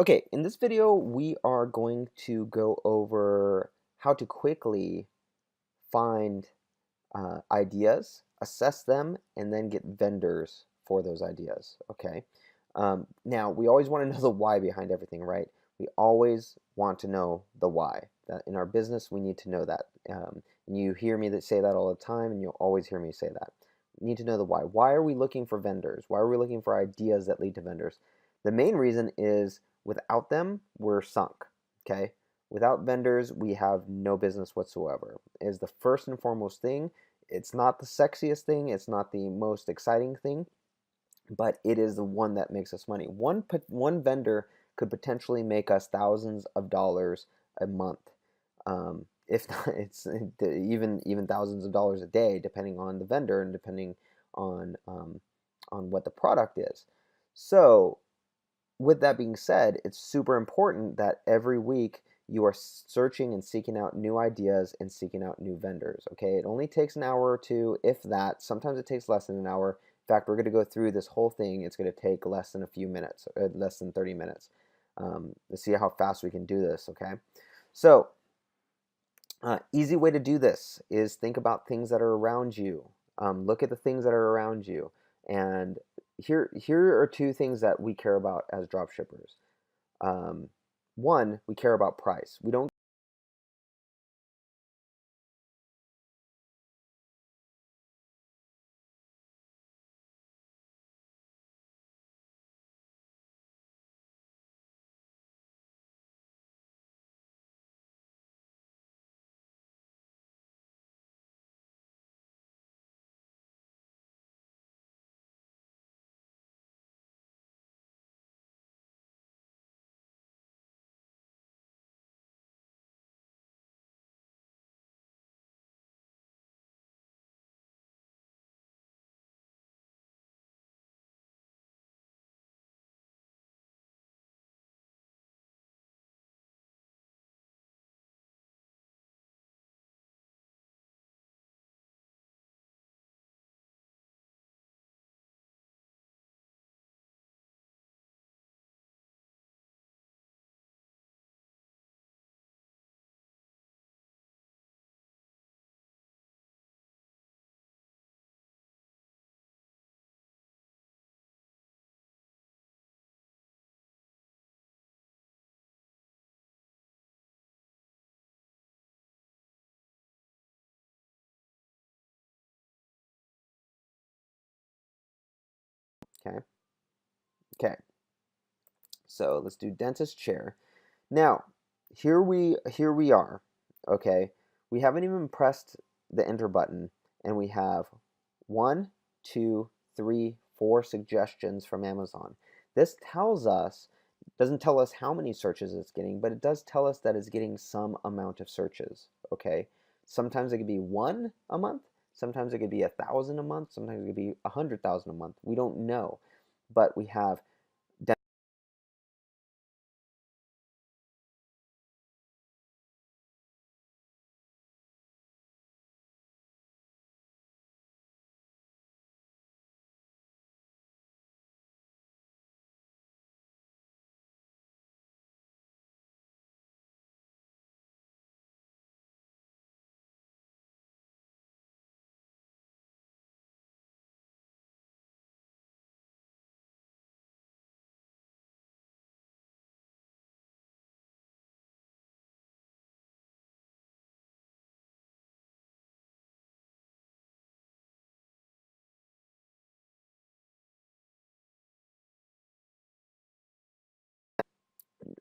Okay, in this video, we are going to go over how to quickly find ideas, assess them, and then get vendors for those ideas. Okay. Now, we always want to know the why behind everything, right? We always want to know the why. That in our business, we need to know that. And you hear me say that all the time, and you'll always hear me say that. We need to know the why. Why are we looking for vendors? Why are we looking for ideas that lead to vendors? The main reason is without them, we're sunk. Okay. Without vendors, we have no business whatsoever. Is the first and foremost thing. It's not the sexiest thing. It's not the most exciting thing, but it is the one that makes us money. One vendor could potentially make us thousands of dollars a month, if not, it's even thousands of dollars a day, depending on the vendor and depending on what the product is. So, with that being said, it's super important that every week you are searching and seeking out new ideas and seeking out new vendors. Okay, it only takes an hour or two, if that. Sometimes it takes less than an hour. In fact, we're going to go through this whole thing. It's going to take less than a few minutes, less than 30 minutes. Let's see how fast we can do this. Okay, so easy way to do this is think about things that are around you. Look at the things that are around you, and here are two things that we care about as drop shippers. One, we care about price. We don't okay. Okay. So let's do dentist chair. Now, here we are. Okay. We haven't even pressed the enter button, and we have 1, 2, 3, 4 suggestions from Amazon. This tells us, doesn't tell us how many searches it's getting, but it does tell us that it's getting some amount of searches. Okay. Sometimes it could be 1 a month. Sometimes it could be 1,000 a month. Sometimes it could be 100,000 a month. We don't know, but we have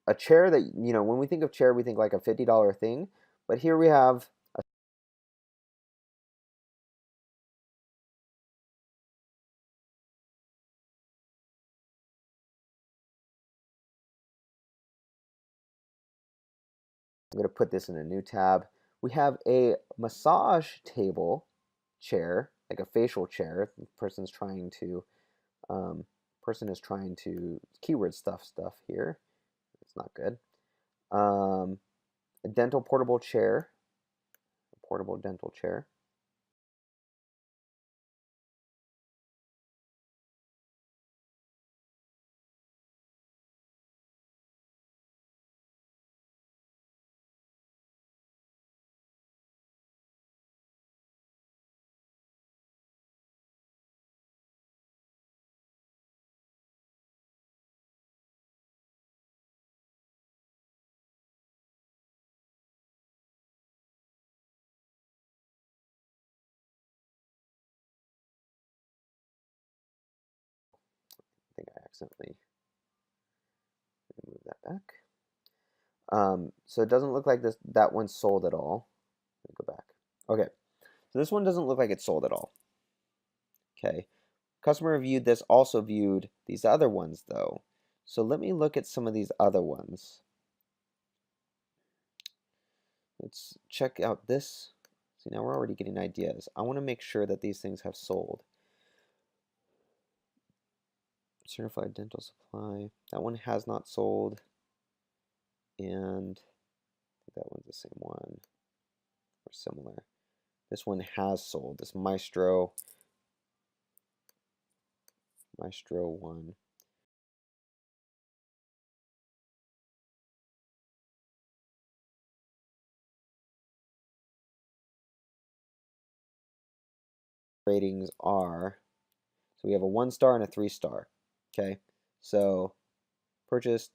a chair that, when we think of chair, we think like a $50 thing, but here we have I'm going to put this in a new tab. We have a massage table chair, like a facial chair. The person's trying to, person is trying to keyword stuff here. It's not good. A dental portable chair, a portable dental chair. accidentally move that back. So it doesn't look like that one's sold at all. Let me go back. Okay, so this one doesn't look like it's sold at all. Okay, customer reviewed this, also viewed these other ones though. So let me look at some of these other ones. Let's check out this. See, now we're already getting ideas. I want to make sure that these things have sold. Certified dental supply. That one has not sold. And I think that one's the same one or similar. This one has sold. This Maestro 1. Ratings are, so we have a 1-star and a 3-star. Okay, so purchased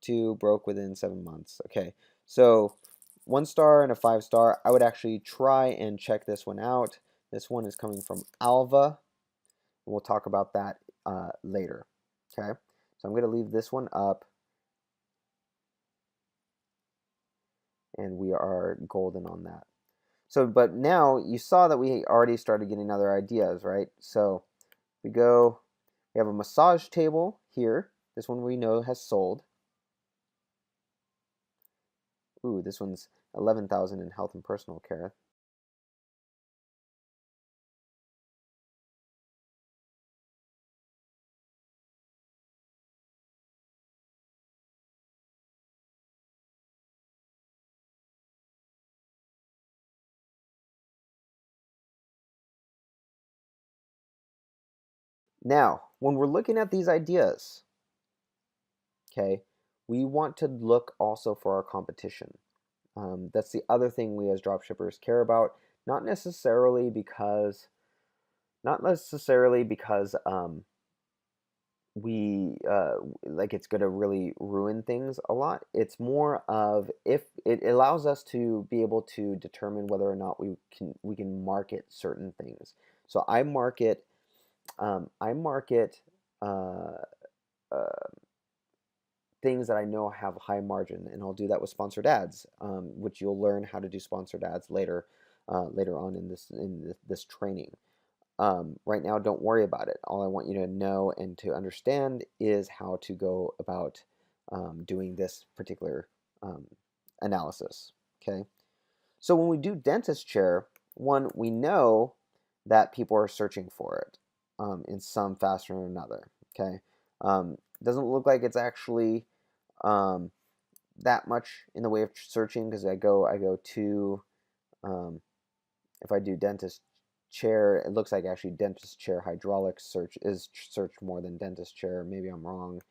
2, broke within 7 months. Okay, so 1-star and a 5-star. I would actually try and check this one out. This one is coming from Alva. We'll talk about that later. Okay, so I'm going to leave this one up, and we are golden on that. So, but now you saw that we already started getting other ideas, right? So we have a massage table here. This one we know has sold. Ooh, this one's 11,000 in health and personal care. Now, when we're looking at these ideas, okay, we want to look also for our competition. That's the other thing we as dropshippers care about. Not necessarily because we like it's going to really ruin things a lot. It's more of if it allows us to be able to determine whether or not we can market certain things. So I market uh, uh, things that I know have high margin, and I'll do that with sponsored ads, which you'll learn how to do sponsored ads later on in this training. Right now, don't worry about it. All I want you to know and to understand is how to go about doing this particular analysis. Okay, so when we do dentist chair, one, we know that people are searching for it in some fashion or another. Okay, doesn't look like it's actually that much in the way of searching, because I go to if I do dentist chair, it looks like actually dentist chair hydraulics search is searched more than dentist chair. Maybe I'm wrong.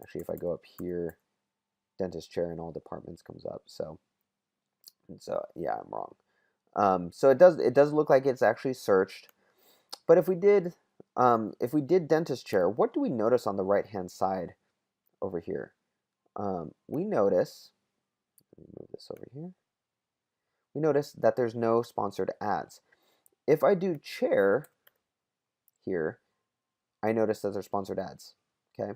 Actually, if I go up here, dentist chair in all departments comes up. So yeah, I'm wrong. So it does look like it's actually searched. But if we did dentist chair, what do we notice on the right hand side over here? We notice, let me move this over here. We notice that there's no sponsored ads. If I do chair here, I notice that there's sponsored ads. Okay.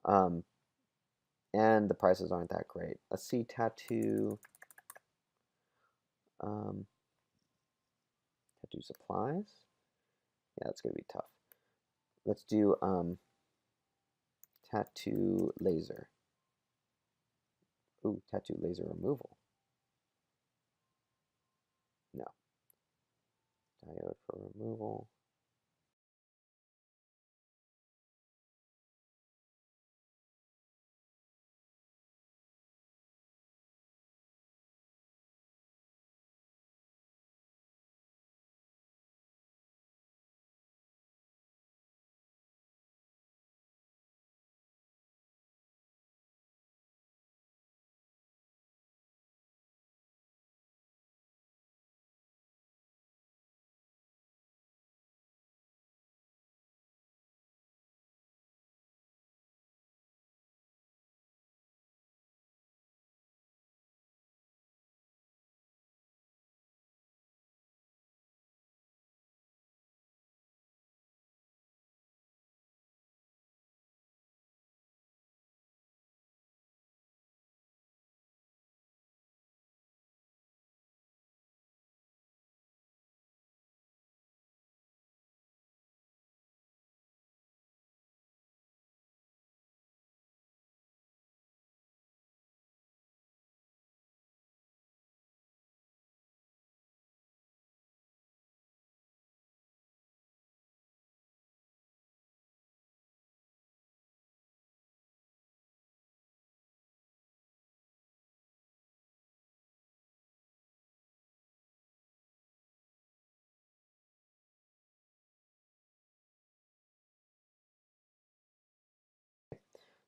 And the prices aren't that great. Let's see, tattoo. Tattoo supplies. Yeah, that's gonna be tough. Let's do tattoo laser. Ooh, tattoo laser removal. No. Diode for removal.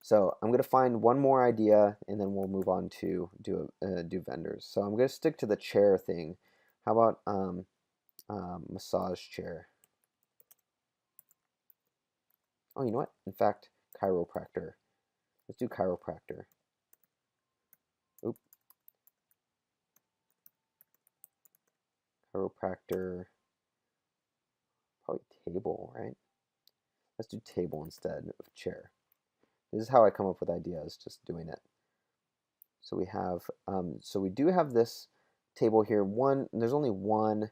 So I'm going to find one more idea, and then we'll move on to do vendors. So I'm going to stick to the chair thing. How about massage chair? Oh, you know what? In fact, chiropractor. Let's do chiropractor. Oop. Chiropractor. Probably table, right? Let's do table instead of chair. This is how I come up with ideas, just doing it. So we have, so we do have this table here. There's only one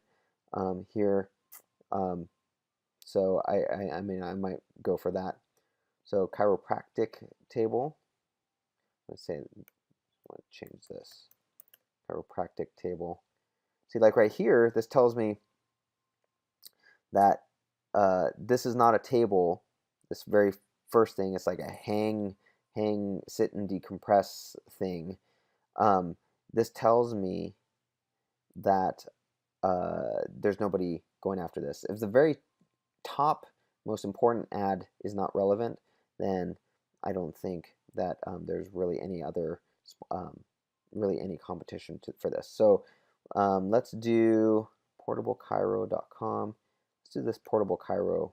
here. So I mean, I might go for that. So chiropractic table. Let's say, I want to change this. Chiropractic table. See, like right here, this tells me that this is not a table. This very first thing, it's like a hang, sit and decompress thing. This tells me that there's nobody going after this. If the very top most important ad is not relevant, then I don't think that there's really any other really any competition for this. So let's do portablecairo.com. Let's do this portable Cairo.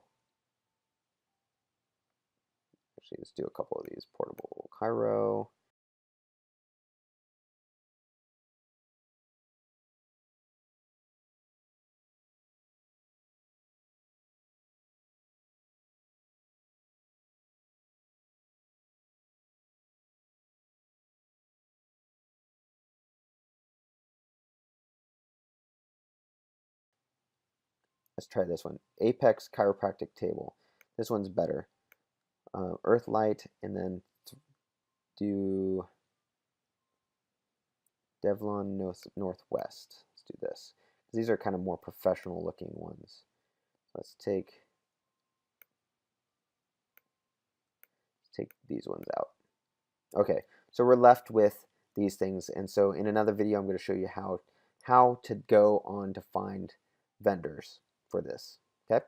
Actually, let's do a couple of these. Portable Cairo. Let's try this one. Apex Chiropractic Table. This one's better. Earthlight, and then do Devlon Northwest. Let's do this. These are kind of more professional looking ones. Let's take these ones out. Okay, so we're left with these things, and so in another video I'm going to show you how to go on to find vendors for this. Okay.